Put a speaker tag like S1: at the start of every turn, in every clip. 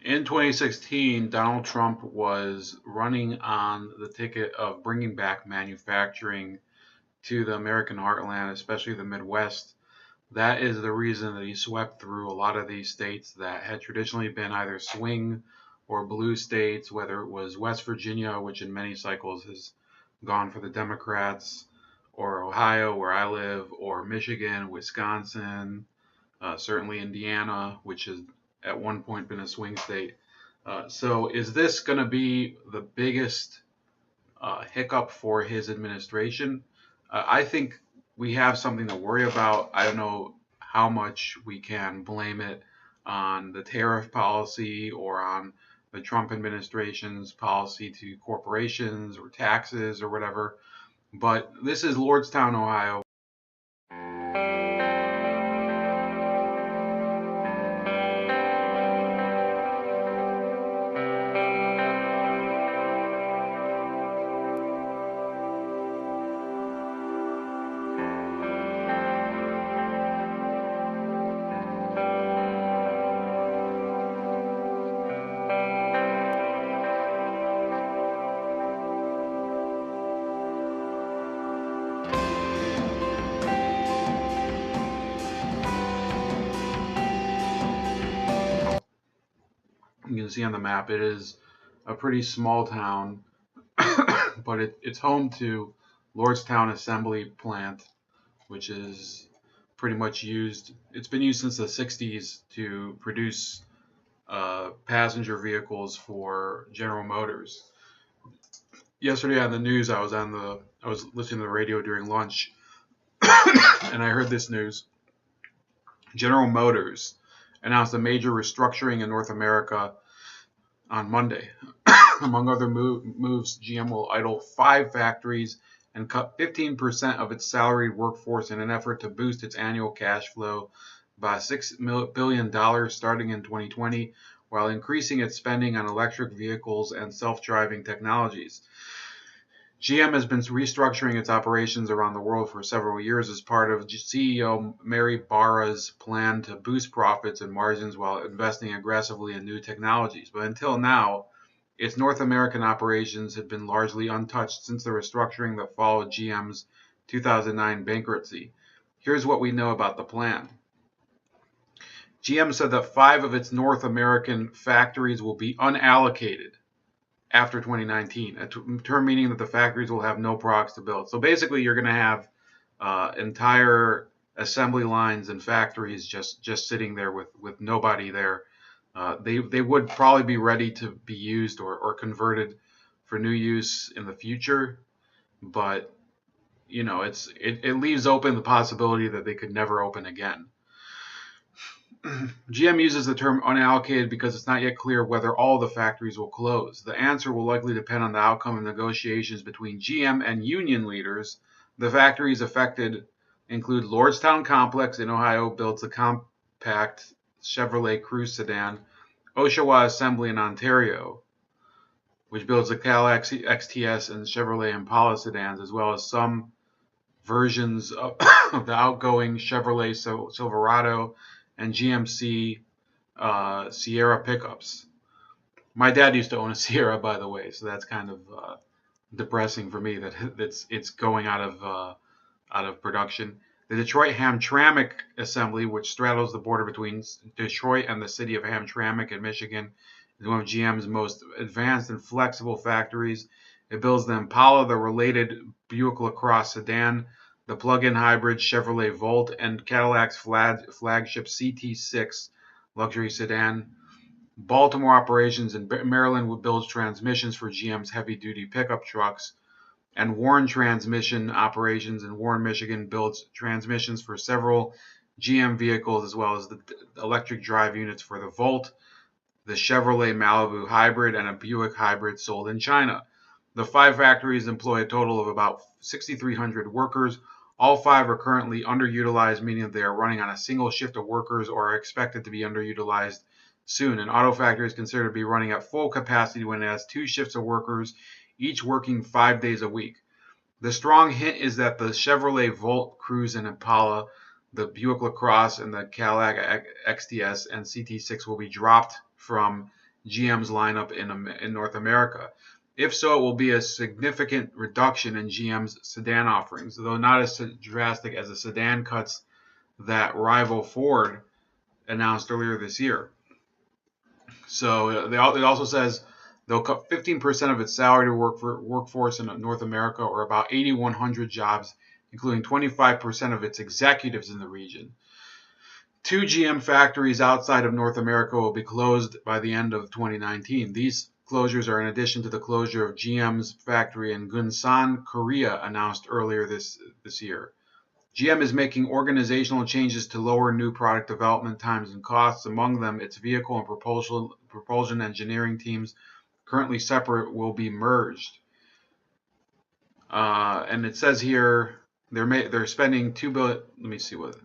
S1: In 2016, Donald Trump was running on the ticket of bringing back manufacturing to the American heartland, especially the Midwest. That is the reason that he swept through a lot of these states that had traditionally been either swing or blue states, whether it was West Virginia, which in many cycles has gone for the Democrats, or Ohio, where I live, or Michigan, Wisconsin, certainly Indiana, which has at one point been a swing state. So is this going to be the biggest hiccup for his administration? I think we have something to worry about. I don't know how much we can blame it on the tariff policy or on the Trump administration's policy to corporations or taxes or whatever. But this is Lordstown, Ohio. You can see on the map it is a pretty small town, but it's home to Lordstown Assembly Plant, which is pretty much used. It's been used since the 60s to produce passenger vehicles for General Motors. Yesterday on the news, I was listening to the radio during lunch, and I heard this news. General Motors announced a major restructuring in North America on Monday. Among other moves, GM will idle 5 factories and cut 15% of its salaried workforce in an effort to boost its annual cash flow by $6 billion starting in 2020, while increasing its spending on electric vehicles and self-driving technologies. GM has been restructuring its operations around the world for several years as part of CEO Mary Barra's plan to boost profits and margins while investing aggressively in new technologies. But until now, its North American operations had been largely untouched since the restructuring that followed GM's 2009 bankruptcy. Here's what we know about the plan. GM said that 5 of its North American factories will be unallocated after 2019, a term meaning that the factories will have no products to build. So basically, you're going to have entire assembly lines and factories just sitting there with nobody there. They would probably be ready to be used or converted for new use in the future, but it leaves open the possibility that they could never open again. GM uses the term unallocated because it's not yet clear whether all the factories will close. The answer will likely depend on the outcome of negotiations between GM and union leaders. The factories affected include Lordstown Complex in Ohio, builds a compact Chevrolet Cruze sedan, Oshawa Assembly in Ontario, which builds the Cadillac XTS and Chevrolet Impala sedans, as well as some versions of the outgoing Chevrolet Silverado and GMC Sierra pickups. My dad used to own a Sierra, by the way, so that's kind of depressing for me that it's going out of production. The Detroit Hamtramck Assembly, which straddles the border between Detroit and the city of Hamtramck in Michigan, is one of GM's most advanced and flexible factories. It builds the Impala, the related Buick LaCrosse sedan, the plug-in hybrid Chevrolet Volt, and Cadillac's flagship CT6 luxury sedan. Baltimore operations in Maryland builds transmissions for GM's heavy-duty pickup trucks. And Warren Transmission operations in Warren, Michigan builds transmissions for several GM vehicles as well as the electric drive units for the Volt, the Chevrolet Malibu hybrid, and a Buick hybrid sold in China. The 5 factories employ a total of about 6,300 workers. All 5 are currently underutilized, meaning that they are running on a single shift of workers or are expected to be underutilized soon. An auto factory is considered to be running at full capacity when it has 2 shifts of workers, each working 5 days a week. The strong hint is that the Chevrolet Volt, Cruze, and Impala, the Buick LaCrosse, and the Cadillac XTS and CT6 will be dropped from GM's lineup in North America. If so, it will be a significant reduction in GM's sedan offerings, though not as drastic as the sedan cuts that rival Ford announced earlier this year. So it also says they'll cut 15% of its salary workforce in North America, or about 8,100 jobs, including 25% of its executives in the region. 2 GM factories outside of North America will be closed by the end of 2019. These closures are in addition to the closure of GM's factory in Gunsan, Korea, announced earlier this year. GM is making organizational changes to lower new product development times and costs. Among them, its vehicle and propulsion engineering teams, currently separate, will be merged. And it says here they're spending $2 billion. Let me see what.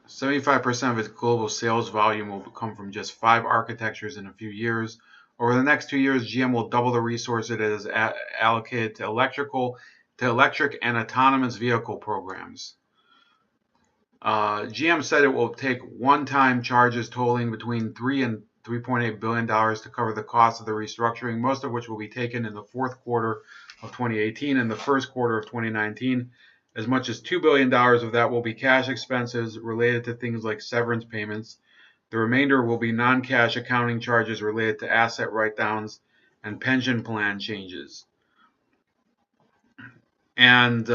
S1: 75% of its global sales volume will come from just 5 architectures in a few years. Over the next 2 years, GM will double the resources it has allocated to electric and autonomous vehicle programs. GM said it will take one-time charges totaling between $3 and $3.8 billion to cover the cost of the restructuring, most of which will be taken in the fourth quarter of 2018 and the first quarter of 2019. As much as $2 billion of that will be cash expenses related to things like severance payments. The remainder will be non-cash accounting charges related to asset write-downs and pension plan changes. And,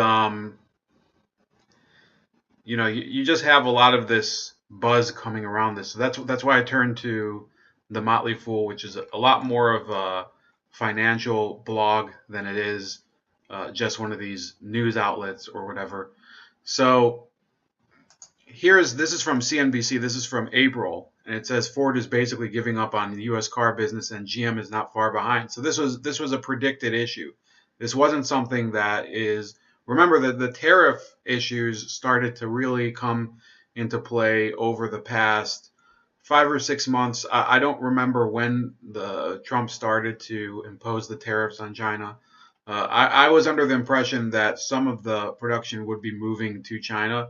S1: you just have a lot of this buzz coming around this. So that's why I turned to The Motley Fool, which is a lot more of a financial blog than it is just one of these news outlets or whatever. So this is from CNBC. This is from April, and it says Ford is basically giving up on the U.S. car business, and GM is not far behind. So this was a predicted issue. This wasn't something that is. Remember that the tariff issues started to really come into play over the past 5 or 6 months. I don't remember when the Trump started to impose the tariffs on China. I was under the impression that some of the production would be moving to China.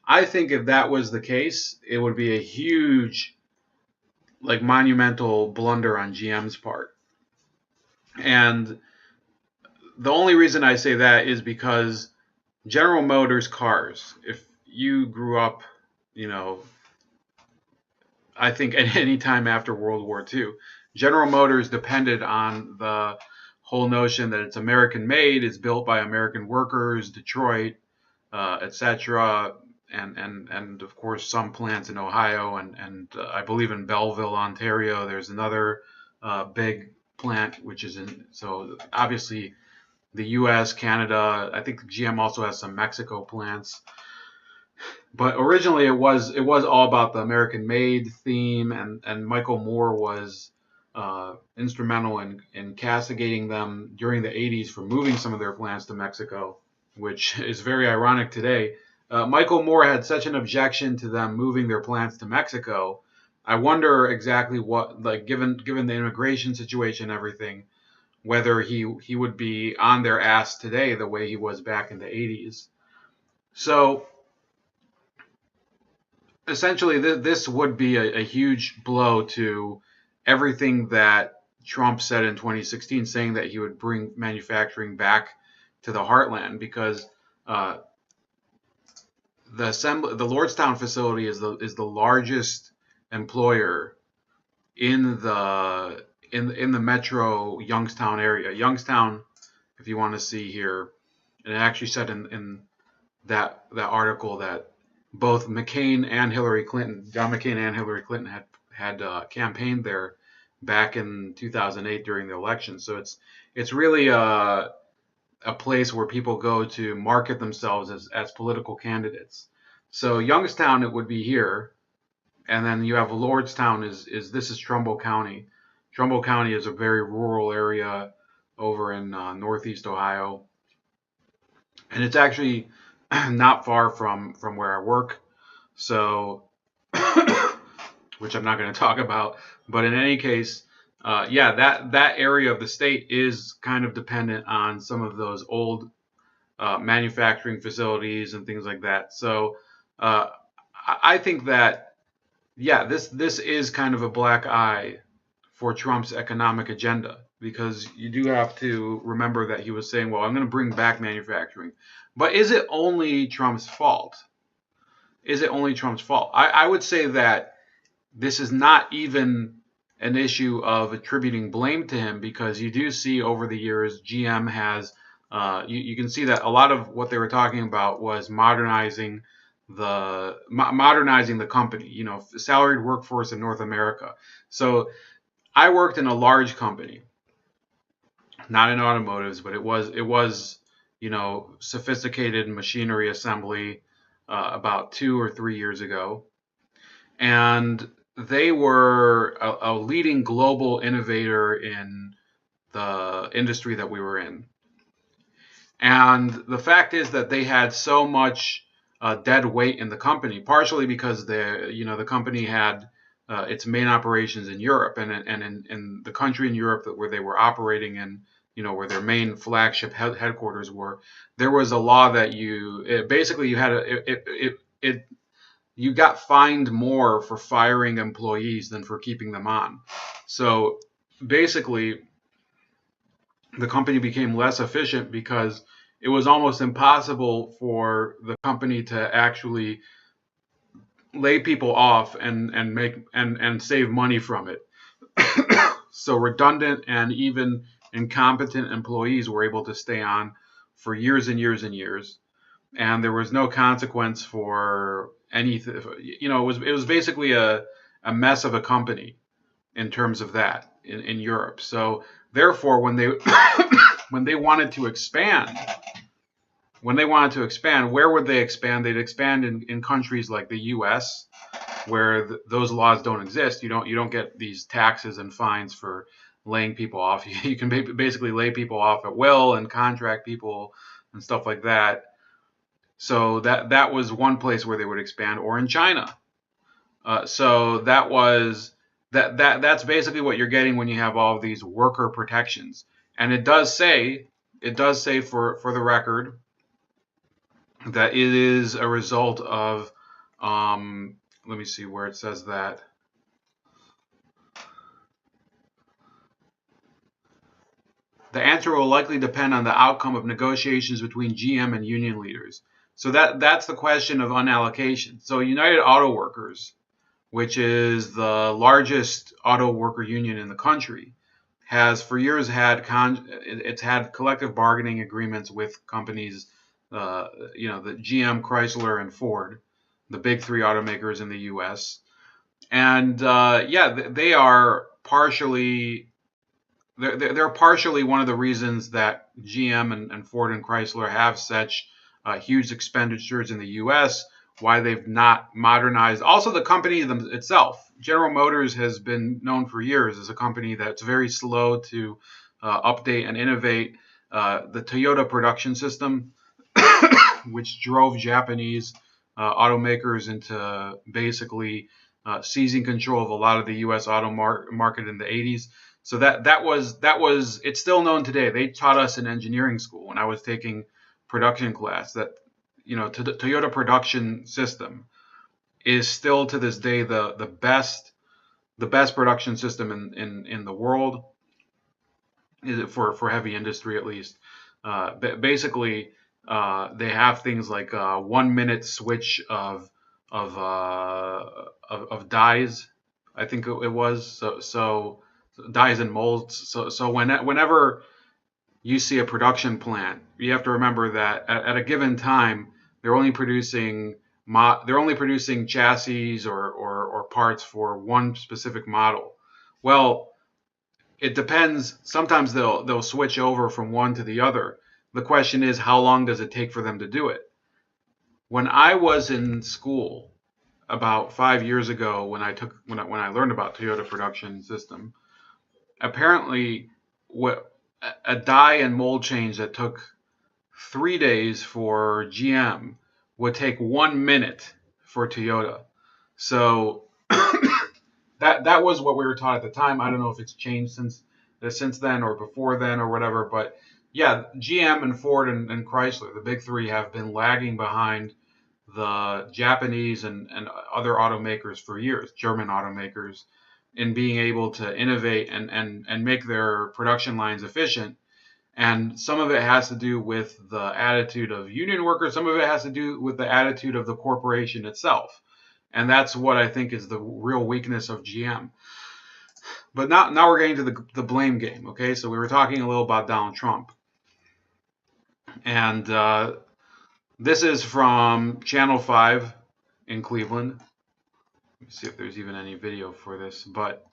S1: I think if that was the case, it would be a huge, monumental blunder on GM's part. And the only reason I say that is because General Motors cars, if you grew up, I think at any time after World War II, General Motors depended on the whole notion that it's American made, it's built by American workers, Detroit, etc., and of course some plants in Ohio and I believe in Belleville, Ontario. There's another big plant which is so obviously the U.S., Canada. I think GM also has some Mexico plants. But originally it was all about the American made theme, and Michael Moore was instrumental in castigating them during the 80s for moving some of their plants to Mexico, which is very ironic today. Michael Moore had such an objection to them moving their plants to Mexico. I wonder exactly what, given the immigration situation and everything, whether he would be on their ass today the way he was back in the 80s. So essentially, this would be a huge blow to everything that Trump said in 2016, saying that he would bring manufacturing back to the heartland, because the Lordstown facility is the largest employer in the metro Youngstown area. Youngstown, if you want to see here, and it actually said in that article that both McCain and Hillary Clinton, John McCain and Hillary Clinton had campaigned there back in 2008 during the election. So it's really a place where people go to market themselves as political candidates. So Youngstown, it would be here, and then you have Lordstown. This is Trumbull County. Trumbull County is a very rural area over in northeast Ohio, and it's actually not far from where I work. So, which I'm not going to talk about, but in any case, that area of the state is kind of dependent on some of those old manufacturing facilities and things like that. So I think that, yeah, this is kind of a black eye for Trump's economic agenda, because you do have to remember that he was saying, well, I'm going to bring back manufacturing. But is it only Trump's fault? Is it only Trump's fault? I would say that this is not even an issue of attributing blame to him, because you do see over the years GM has, you can see that a lot of what they were talking about was modernizing the company, salaried workforce in North America. So I worked in a large company, not in automotives, but it was sophisticated machinery assembly about 2 or 3 years ago, and they were a leading global innovator in the industry that we were in. And the fact is that they had so much dead weight in the company, partially because the company had its main operations in Europe, and in the country in Europe where they were operating in, where their main flagship headquarters were. There was a law that basically you had you got fined more for firing employees than for keeping them on. So basically, the company became less efficient because it was almost impossible for the company to actually lay people off and make and save money from it. So redundant and even incompetent employees were able to stay on for years and years and years, and there was no consequence for anything. It was basically a mess of a company in terms of that in Europe. So therefore, when they when they wanted to expand, where would they expand? They'd expand in countries like the U.S., where those laws don't exist. You don't get these taxes and fines for laying people off. You can basically lay people off at will and contract people and stuff like that. So that was one place where they would expand, or in China. So that's basically what you're getting when you have all of these worker protections. And it does say for the record that it is a result of, let me see where it says that. The answer will likely depend on the outcome of negotiations between GM and union leaders. So that's the question of unallocation. So United Auto Workers, which is the largest auto worker union in the country, has for years it's had collective bargaining agreements with companies, the GM, Chrysler, and Ford, the big three automakers in the U.S. And yeah, they're partially one of the reasons that GM and Ford and Chrysler have such huge expenditures in the U.S., why they've not modernized. Also, the company itself, General Motors, has been known for years as a company that's very slow to update and innovate. The Toyota production system, which drove Japanese automakers into basically seizing control of a lot of the U.S. auto market in the 80s. So that was it's still known today. They taught us in engineering school when I was taking production class that Toyota production system is still to this day the best production system in the world, for heavy industry at least. Basically, they have things like a 1 minute switch of dies. I think it was so dies and molds. So whenever you see a production plant, you have to remember that at a given time they're only producing chassis or parts for one specific model. Well, it depends. Sometimes they'll switch over from one to the other. The question is, how long does it take for them to do it? When I was in school about 5 years ago, when I learned about Toyota production system, apparently what a die and mold change that took 3 days for GM would take 1 minute for Toyota. So that was what we were taught at the time. I don't know if it's changed since then or before then or whatever, but yeah, GM and Ford and Chrysler, the big three, have been lagging behind the Japanese and other automakers for years, German automakers, in being able to innovate and make their production lines efficient. And some of it has to do with the attitude of union workers. Some of it has to do with the attitude of the corporation itself. And that's what I think is the real weakness of GM. But now we're getting to the blame game, okay? So we were talking a little about Donald Trump. And this is from Channel 5 in Cleveland. Let me see if there's even any video for this. But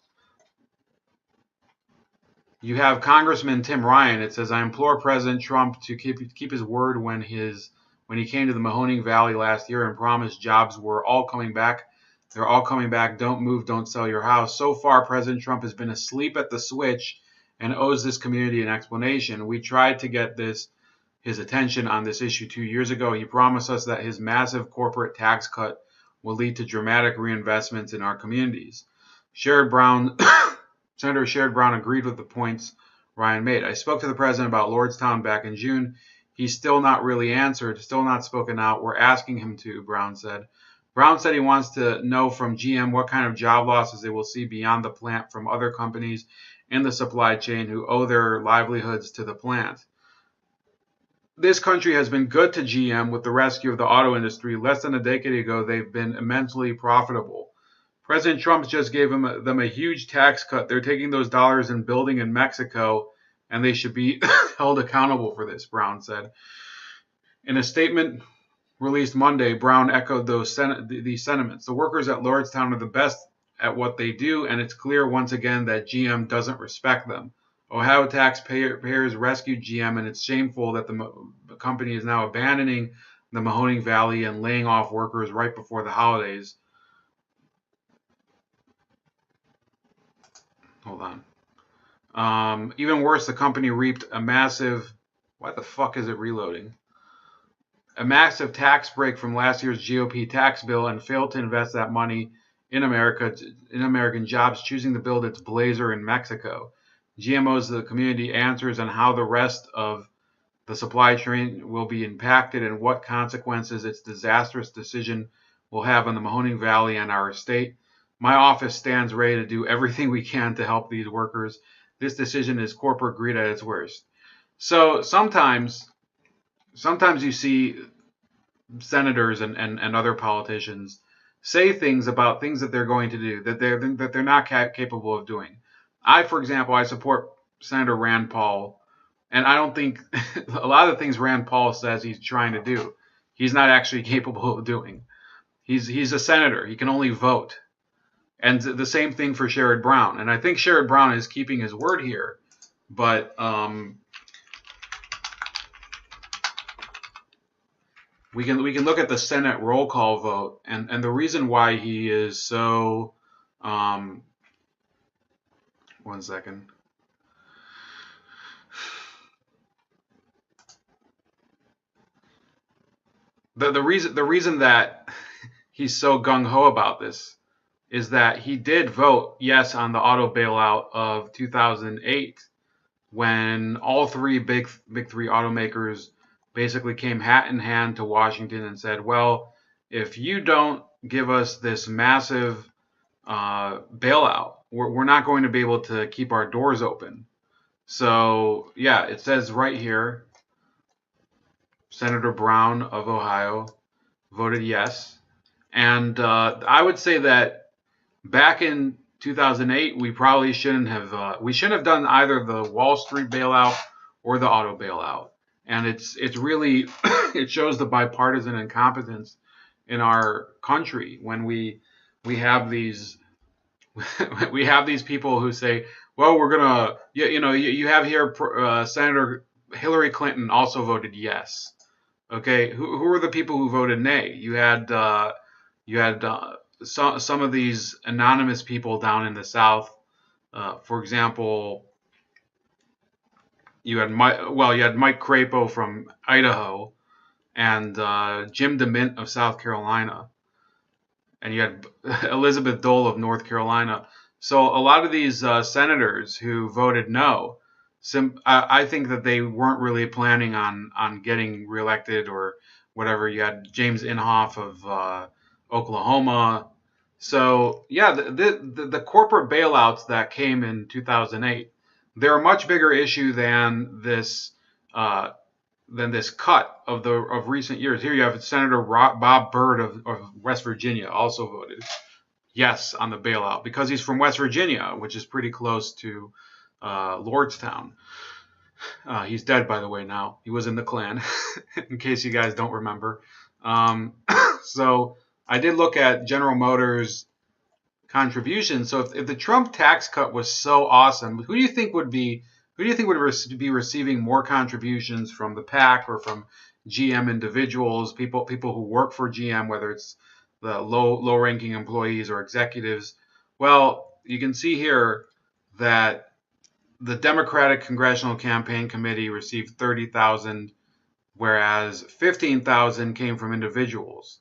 S1: you have Congressman Tim Ryan. It says, I implore President Trump to keep his word when he came to the Mahoning Valley last year and promised jobs were all coming back. They're all coming back. Don't move. Don't sell your house. So far, President Trump has been asleep at the switch and owes this community an explanation. We tried to get his attention on this issue 2 years ago. He promised us that his massive corporate tax cut will lead to dramatic reinvestments in our communities. Senator Brown agreed with the points Ryan made. I spoke to the president about Lordstown back in June. He's still not really answered, still not spoken out. We're asking him to, Brown said. Brown said he wants to know from GM what kind of job losses they will see beyond the plant from other companies in the supply chain who owe their livelihoods to the plant. This country has been good to GM with the rescue of the auto industry. Less than a decade ago, they've been immensely profitable. President Trump just gave them a huge tax cut. They're taking those dollars and building in Mexico, and they should be held accountable for this, Brown said. In a statement released Monday, Brown echoed these sentiments. The workers at Lordstown are the best at what they do, and it's clear once again that GM doesn't respect them. Ohio taxpayers rescued GM, and it's shameful that the company is now abandoning the Mahoning Valley and laying off workers right before the holidays. Hold on. Even worse, the company reaped a massive... Why the fuck is it reloading? A massive tax break from last year's GOP tax bill and failed to invest that money in American jobs, choosing to build its Blazer in Mexico. GM owes the community answers on how the rest of the supply chain will be impacted and what consequences its disastrous decision will have on the Mahoning Valley and our state. My office stands ready to do everything we can to help these workers. This decision is corporate greed at its worst. So sometimes you see senators and other politicians say things about things that they're going to do that they're not capable of doing. For example, I support Senator Rand Paul, and I don't think a lot of the things Rand Paul says he's trying to do, he's not actually capable of doing. He's a senator. He can only vote. And the same thing for Sherrod Brown. And I think Sherrod Brown is keeping his word here, but we can look at the Senate roll call vote, and the reason why he is so 1 second. The reason that he's so gung-ho about this is that he did vote yes on the auto bailout of 2008 when all three big three automakers basically came hat in hand to Washington and said, well, if you don't give us this massive bailout, we're not going to be able to keep our doors open. So, yeah, it says right here, Senator Brown of Ohio voted yes. And I would say that back in 2008, we probably shouldn't have done either the Wall Street bailout or the auto bailout. And it's really it shows the bipartisan incompetence in our country when we have these people who say, well, we're gonna you have here Senator Hillary Clinton also voted yes. Okay, who are the people who voted nay? You had some of these anonymous people down in the South. For example, you had Mike Crapo from Idaho and Jim DeMint of South Carolina, and you had Elizabeth Dole of North Carolina. So a lot of these senators who voted no, I think that they weren't really planning on getting reelected or whatever. You had James Inhofe of Oklahoma. So yeah, the corporate bailouts that came in 2008, they're a much bigger issue uh, than this cut of recent years. Here you have Senator Bob Byrd of West Virginia also voted yes on the bailout because he's from West Virginia, which is pretty close to Lordstown. He's dead, by the way, now. He was in the Klan, in case you guys don't remember. Um, so I did look at General Motors' contribution. So if the Trump tax cut was so awesome, who do you think would be receiving more contributions from the PAC or from GM individuals, people who work for GM, whether it's the low ranking employees or executives? Well, you can see here that the Democratic Congressional Campaign Committee received 30,000, whereas 15,000 came from individuals.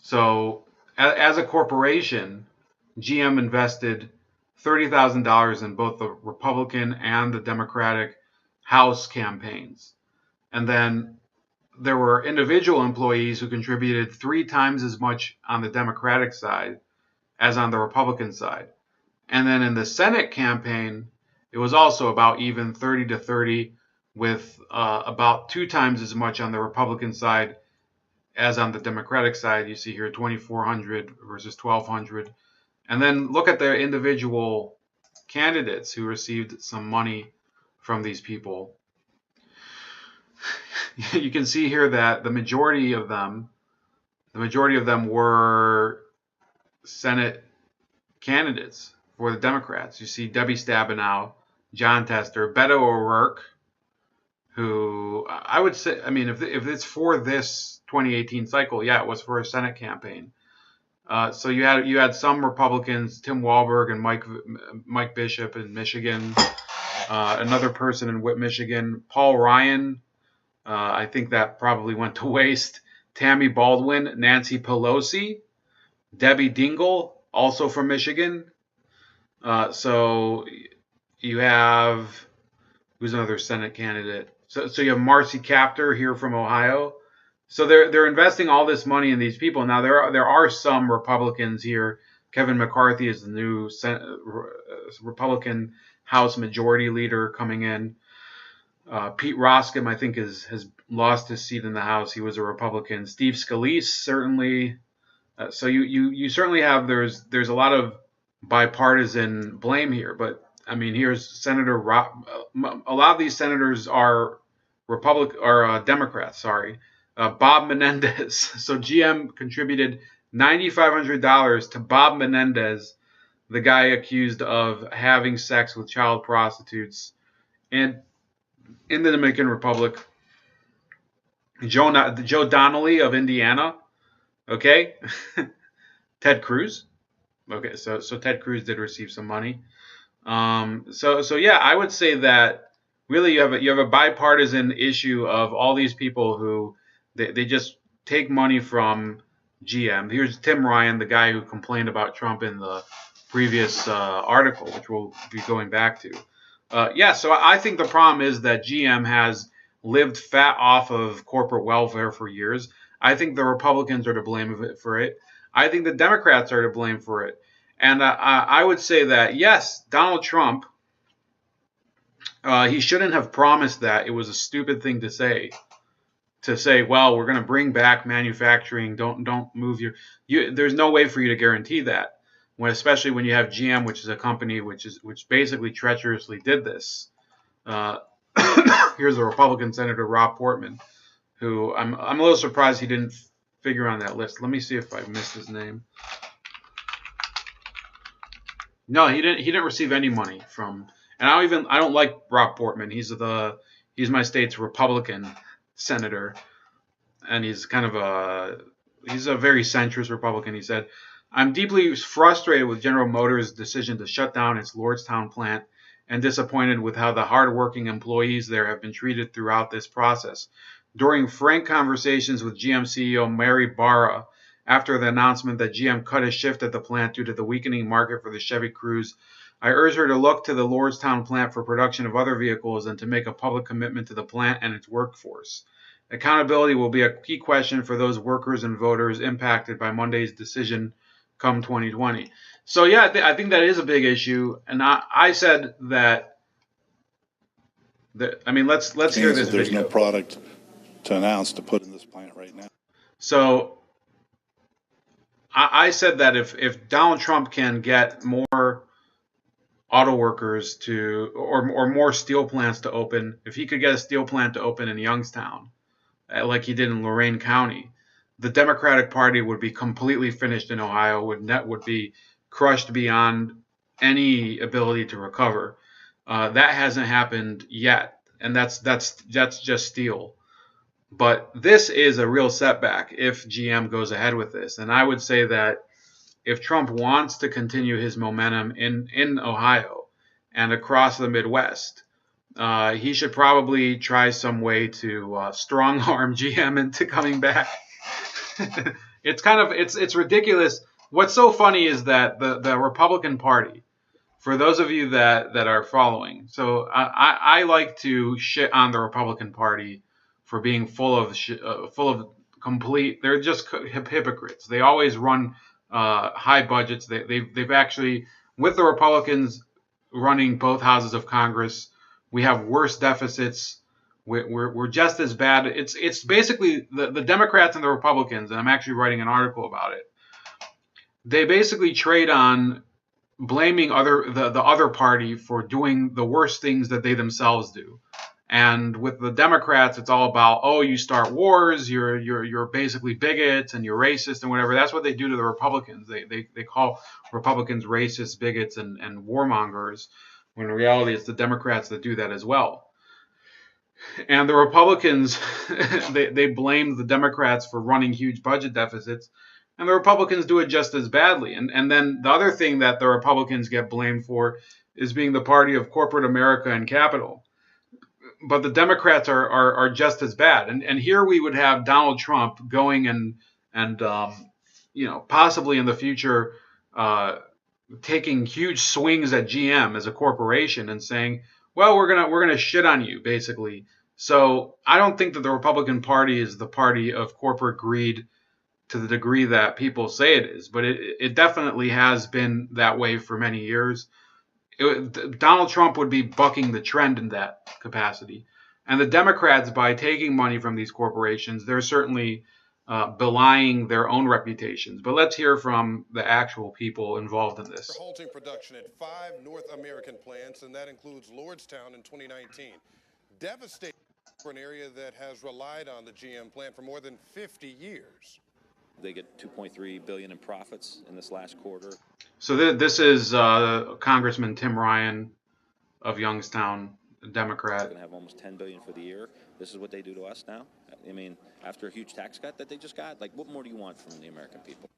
S1: So, as a corporation, GM invested $30,000 in both the Republican and the Democratic House campaigns. And then there were individual employees who contributed 3 times as much on the Democratic side as on the Republican side. And then in the Senate campaign, it was also about even 30 to 30, with about 2 times as much on the Republican side as on the Democratic side. You see here 2,400 versus 1,200. And then look at the individual candidates who received some money from these people. You can see here that the majority of them were Senate candidates for the Democrats. You see Debbie Stabenow, John Tester, Beto O'Rourke, who I would say, I mean, if it's for this 2018 cycle, yeah, it was for a Senate campaign. So you had some Republicans, Tim Walberg and Mike Bishop in Michigan, another person in Whip, Michigan, Paul Ryan. I think that probably went to waste. Tammy Baldwin, Nancy Pelosi, Debbie Dingell, also from Michigan. So you have, who's another Senate candidate? So you have Marcy Kaptur here from Ohio. So they're investing all this money in these people. Now there are some Republicans here. Kevin McCarthy is the new Republican House Majority Leader coming in. Pete Roskam, I think, has lost his seat in the House. He was a Republican. Steve Scalise, certainly. So you certainly have, there's a lot of bipartisan blame here. But I mean, here's Senator a lot of these senators are Democrats. Sorry, Bob Menendez. So GM contributed $9,500 to Bob Menendez, the guy accused of having sex with child prostitutes, and in the Dominican Republic. Joe Donnelly of Indiana. Okay. Ted Cruz. Okay, so Ted Cruz did receive some money. So yeah, I would say that really you have a bipartisan issue of all these people who they just take money from GM. Here's Tim Ryan, the guy who complained about Trump in the previous article, which we'll be going back to. Yeah, so I think the problem is that GM has lived fat off of corporate welfare for years. I think the Republicans are to blame for it. I think the Democrats are to blame for it. And I would say that, yes, Donald Trump, he shouldn't have promised that. It was a stupid thing to say. To say, well, we're going to bring back manufacturing. Don't move there's no way for you to guarantee that. Especially when you have GM, which is a company which basically treacherously did this. Here's a Republican Senator, Rob Portman, who I'm a little surprised he didn't figure on that list. Let me see if I missed his name. No, he didn't receive any money from. And I don't like Rob Portman. He's my state's Republican senator, and he's a very centrist Republican. He said, "I'm deeply frustrated with General Motors' decision to shut down its Lordstown plant and disappointed with how the hardworking employees there have been treated throughout this process. During frank conversations with GM CEO Mary Barra, after the announcement that GM cut a shift at the plant due to the weakening market for the Chevy Cruze, I urged her to look to the Lordstown plant for production of other vehicles and to make a public commitment to the plant and its workforce. Accountability will be a key question for those workers and voters impacted by Monday's decision come 2020. So yeah, I think that is a big issue, and I said that. I mean, let's hear this
S2: There's
S1: video.
S2: no product to announce to put in this plant right now.
S1: So I said that if Donald Trump can get more auto workers to or more steel plants to open, if he could get a steel plant to open in Youngstown, like he did in Lorain County, the Democratic Party would be completely finished in Ohio. Would be crushed beyond any ability to recover. That hasn't happened yet, and that's just steel. But this is a real setback if GM goes ahead with this. And I would say that if Trump wants to continue his momentum in Ohio and across the Midwest, he should probably try some way to strong arm GM into coming back. It's ridiculous. What's so funny is that the Republican Party, for those of you that are following, so I like to shit on the Republican Party for being full of complete. They're just hypocrites. They always run high budgets. They've actually, with the Republicans running both houses of Congress, we have worse deficits. We're just as bad. It's basically the Democrats and the Republicans, and I'm actually writing an article about it. They basically trade on blaming the other party for doing the worst things that they themselves do. And with the Democrats, it's all about, oh, you start wars, you're basically bigots and you're racist and whatever. That's what they do to the Republicans. They call Republicans racist, bigots, and warmongers, when in reality it's the Democrats that do that as well. And the Republicans, they blame the Democrats for running huge budget deficits, and the Republicans do it just as badly. And then the other thing that the Republicans get blamed for is being the party of corporate America and capital. But the Democrats are just as bad. And here we would have Donald Trump going and possibly in the future taking huge swings at GM as a corporation and saying, well, we're gonna shit on you, basically. So I don't think that the Republican Party is the party of corporate greed to the degree that people say it is, but it definitely has been that way for many years. Donald Trump would be bucking the trend in that capacity. And the Democrats, by taking money from these corporations, they're certainly belying their own reputations. But let's hear from the actual people involved in this.
S3: Halting production at 5 North American plants, and that includes Lordstown in 2019. Devastating for an area that has relied on the GM plant for more than 50 years.
S4: They get $2.3 billion in profits in this last quarter.
S1: So this is Congressman Tim Ryan of Youngstown, a Democrat.
S4: They're going to have almost $10 billion for the year. This is what they do to us now. I mean, after a huge tax cut that they just got, like, what more do you want from the American people?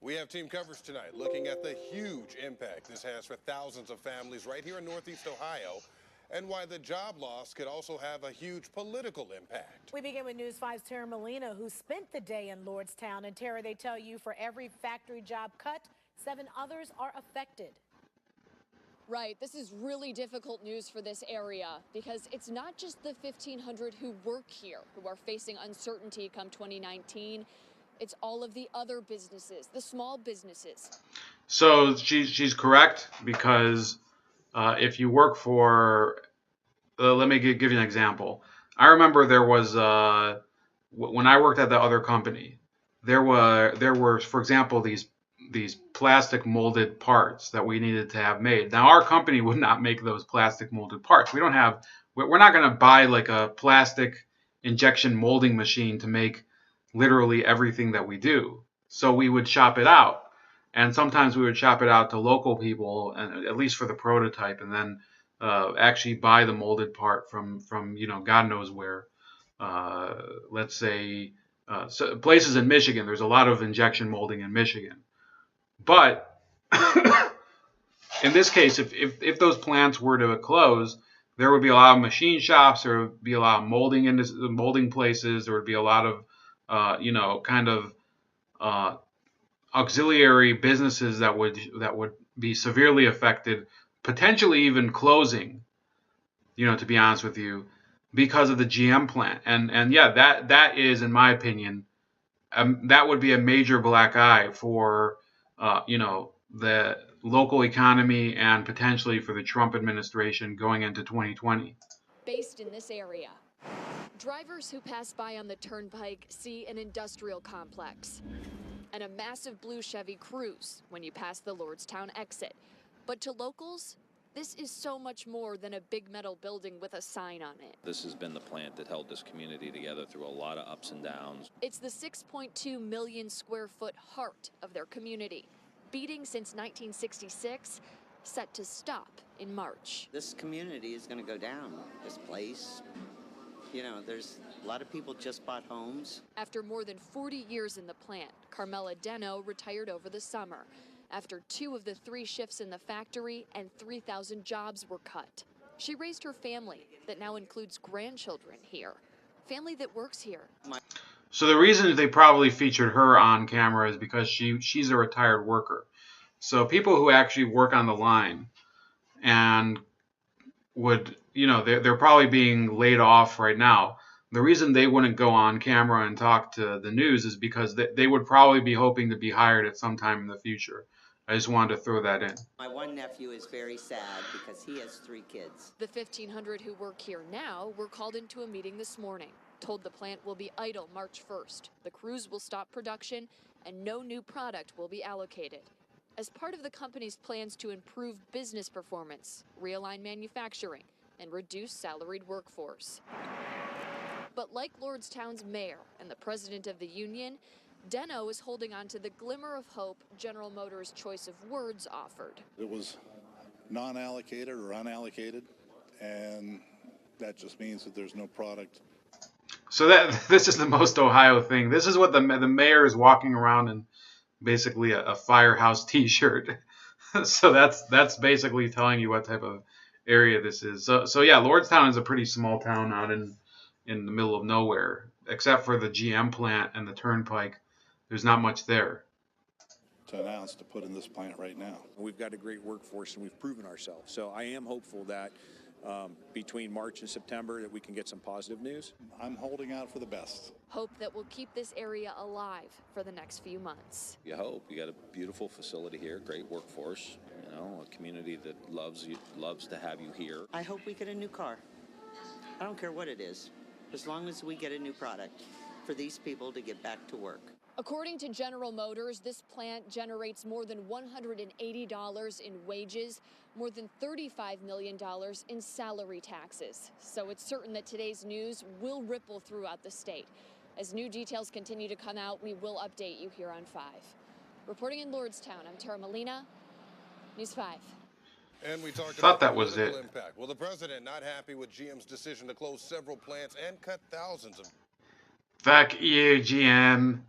S3: We have team coverage tonight looking at the huge impact this has for thousands of families right here in Northeast Ohio, and why the job loss could also have a huge political impact.
S5: We begin with News 5's Tara Molina, who spent the day in Lordstown. And Tara, they tell you for every factory job cut, 7 others are affected.
S6: Right. This is really difficult news for this area because it's not just the 1,500 who work here who are facing uncertainty come 2019. It's all of the other businesses, the small businesses.
S1: So she's correct, because if you work for, let me give you an example. I remember there was, when I worked at the other company, there were, for example, these plastic molded parts that we needed to have made. Now, our company would not make those plastic molded parts. We're not going to buy like a plastic injection molding machine to make literally everything that we do. So we would shop it out. And sometimes we would shop it out to local people, and at least for the prototype, and then actually buy the molded part from God knows where. Let's say so places in Michigan. There's a lot of injection molding in Michigan. But in this case, if those plants were to close, there would be a lot of machine shops. There would be a lot of molding places. There would be a lot of auxiliary businesses that would be severely affected, potentially even closing. To be honest with you, because of the GM plant. And yeah, that is, in my opinion, that would be a major black eye for the local economy and potentially for the Trump administration going into 2020.
S6: Based in this area, drivers who pass by on the turnpike see an industrial complex and a massive blue Chevy Cruze when you pass the Lordstown exit. But to locals, this is so much more than a big metal building with a sign on it.
S4: This has been the plant that held this community together through a lot of ups and downs.
S6: It's the 6.2 million square foot heart of their community, beating since 1966, set to stop in March.
S7: This community is going to go down, this place. You know, there's a lot of people just bought homes.
S6: After more than 40 years in the plant, Carmela Deno retired over the summer after 2 of the 3 shifts in the factory and 3,000 jobs were cut. She raised her family that now includes grandchildren here, family that works here.
S1: So the reason they probably featured her on camera is because she's a retired worker. So people who actually work on the line and would, they're probably being laid off right now. The reason they wouldn't go on camera and talk to the news is because they would probably be hoping to be hired at some time in the future. I just wanted to throw that in.
S7: My one nephew is very sad because he has 3 kids.
S6: The 1,500 who work here now were called into a meeting this morning, told the plant will be idle March 1st. The Cruze will stop production and no new product will be allocated. As part of the company's plans to improve business performance, realign manufacturing, and reduce salaried workforce. But like Lordstown's mayor and the president of the union, Deno is holding on to the glimmer of hope General Motors' choice of words offered.
S2: It was non-allocated or unallocated, and that just means that there's no product.
S1: So this is the most Ohio thing. This is what the mayor is walking around in, basically a Firehouse T-shirt. So that's basically telling you what type of area this is. So yeah, Lordstown is a pretty small town out in the middle of nowhere, except for the GM plant and the turnpike. There's not much there
S2: To announce to put in this plant right now.
S8: We've got a great workforce and we've proven ourselves. So I am hopeful that between March and September that we can get some positive news.
S2: I'm holding out for the best.
S6: Hope that will keep this area alive for the next few months.
S4: You hope. You got a beautiful facility here, great workforce, a community that loves to have you here.
S7: I hope we get a new car. I don't care what it is, as long as we get a new product for these people to get back to work.
S6: According to General Motors, this plant generates more than $180 in wages, more than $35 million in salary taxes. So it's certain that today's news will ripple throughout the state. As new details continue to come out, we will update you here on 5. Reporting in Lordstown, I'm Tara Molina, News 5.
S3: And we talked
S1: Thought
S3: about
S1: that was
S3: political
S1: it.
S3: impact. Well, the president not happy with GM's decision to close several plants and cut thousands of
S1: Fuck you, GM.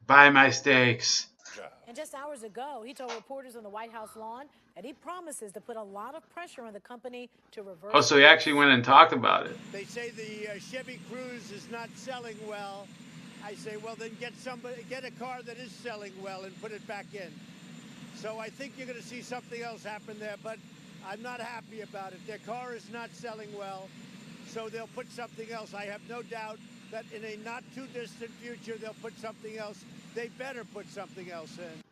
S1: Buy my steaks.
S3: jobs.
S5: And just hours ago, he told reporters on the White House lawn that he promises to put a lot of pressure on the company to reverse.
S1: Oh, so he actually went and talked about it.
S9: They say the Chevy Cruze is not selling well. I say, well, then get a car that is selling well and put it back in. So I think you're going to see something else happen there, but I'm not happy about it. Their car is not selling well, so they'll put something else. I have no doubt that in a not too distant future, they'll put something else. They better put something else in.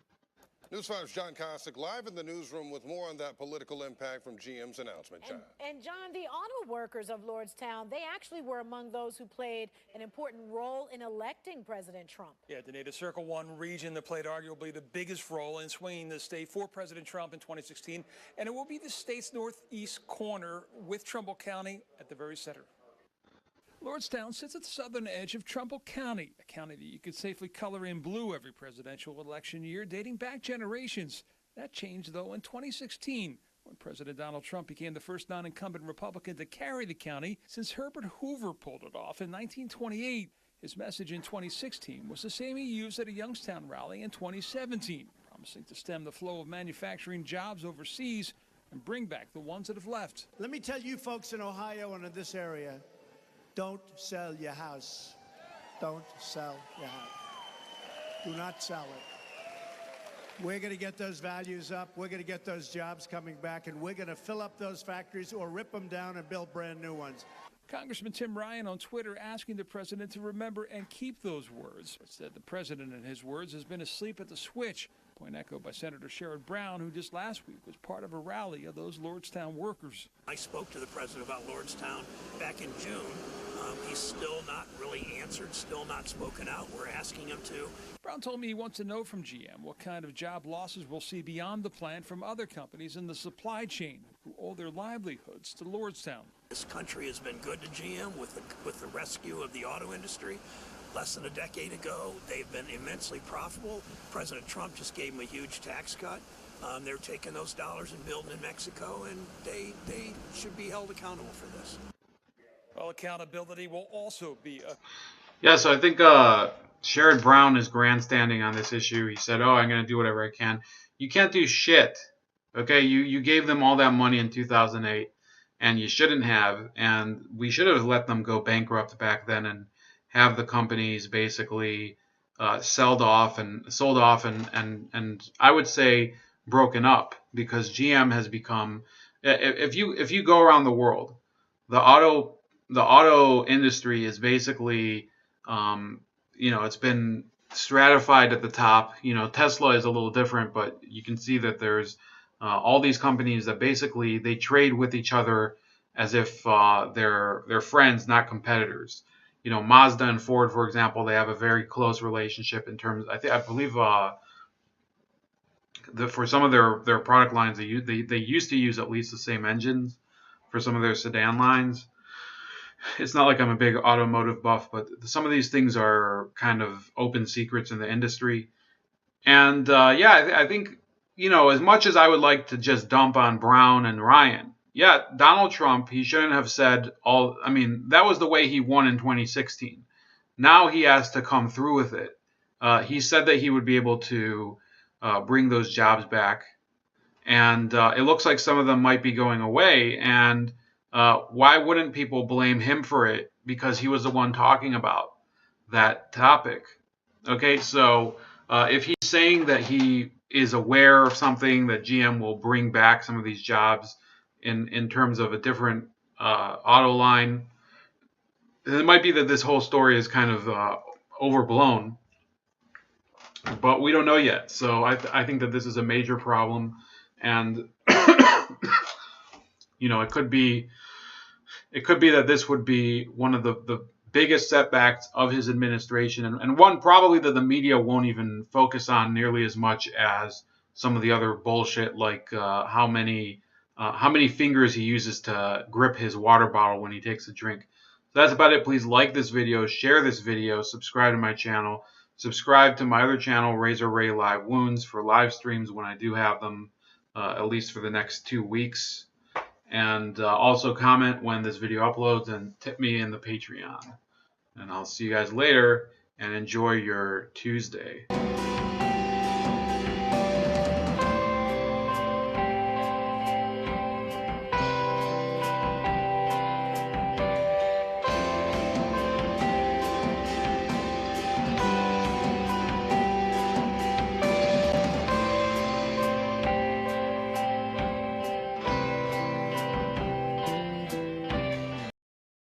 S3: News 5's John Kosick live in the newsroom with more on that political impact from GM's announcement. John.
S5: And John, the auto workers of Lordstown, they actually were among those who played an important role in electing President Trump.
S10: Yeah, the Native Circle 1 region that played arguably the biggest role in swinging the state for President Trump in 2016. And it will be the state's northeast corner with Trumbull County at the very center. Lordstown sits at the southern edge of Trumbull County, a county that you could safely color in blue every presidential election year, dating back generations. That changed, though, in 2016, when President Donald Trump became the first non-incumbent Republican to carry the county since Herbert Hoover pulled it off in 1928. His message in 2016 was the same he used at a Youngstown rally in 2017, promising to stem the flow of manufacturing jobs overseas and bring back the ones that have left.
S9: Let me tell you folks in Ohio and in this area, don't sell your house. Don't sell your house. Do not sell it. We're going to get those values up. We're going to get those jobs coming back, and we're going to fill up those factories or rip them down and build brand new ones.
S10: Congressman Tim Ryan on Twitter asking the president to remember and keep those words, but said the president, in his words, has been asleep at the switch. Point echoed by Senator Sherrod Brown, who just last week was part of a rally of those Lordstown workers.
S11: I spoke to the president about Lordstown back in June. He's still not really answered, still not spoken out. We're asking him to.
S10: Brown told me he wants to know from GM what kind of job losses we'll see beyond the plant from other companies in the supply chain who owe their livelihoods to Lordstown.
S11: This country has been good to GM with the rescue of the auto industry. Less than a decade ago, they've been immensely profitable. President Trump just gave them a huge tax cut. They're taking those dollars and building in Mexico, and they should be held accountable for this.
S10: Well, accountability will also be a...
S1: Yeah, so I think Sherrod Brown is grandstanding on this issue. He said, oh, I'm going to do whatever I can. You can't do shit. Okay, you gave them all that money in 2008, and you shouldn't have, and we should have let them go bankrupt back then and have the companies basically sold off and I would say broken up, because GM has become, if you go around the world, the auto industry is basically it's been stratified at the top. Tesla is a little different, but you can see that there's all these companies that basically they trade with each other as if they're friends, not competitors. Mazda and Ford, for example, they have a very close relationship in terms. I believe for some of their product lines, they used to use at least the same engines for some of their sedan lines. It's not like I'm a big automotive buff, but some of these things are kind of open secrets in the industry. And I think as much as I would like to just dump on Brown and Ryan. Yeah, Donald Trump, he shouldn't have said all. I mean, that was the way he won in 2016. Now he has to come through with it. He said that he would be able to bring those jobs back. And it looks like some of them might be going away. And why wouldn't people blame him for it? Because he was the one talking about that topic. Okay, so if he's saying that he is aware of something, that GM will bring back some of these jobs, in terms of a different auto line, it might be that this whole story is kind of overblown, but we don't know yet. So I think that this is a major problem, and it could be that this would be one of the biggest setbacks of his administration, and one probably that the media won't even focus on nearly as much as some of the other bullshit, like how many fingers he uses to grip his water bottle when he takes a drink. So that's about it. Please like this video, share this video, subscribe to my channel, subscribe to my other channel, Razor Ray Live Wounds, for live streams when I do have them, at least for the next 2 weeks. And also comment when this video uploads, and tip me in the Patreon. And I'll see you guys later, and enjoy your Tuesday.